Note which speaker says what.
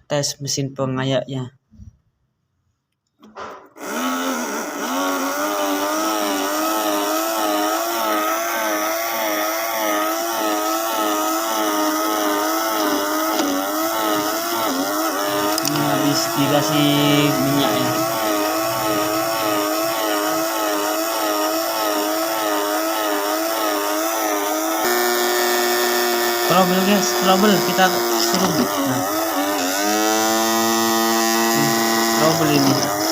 Speaker 1: tes mesin pengayaknya. Ini habis dikasih minyak ya. Trouble guys, trouble kita suruh. Nah, trouble ini.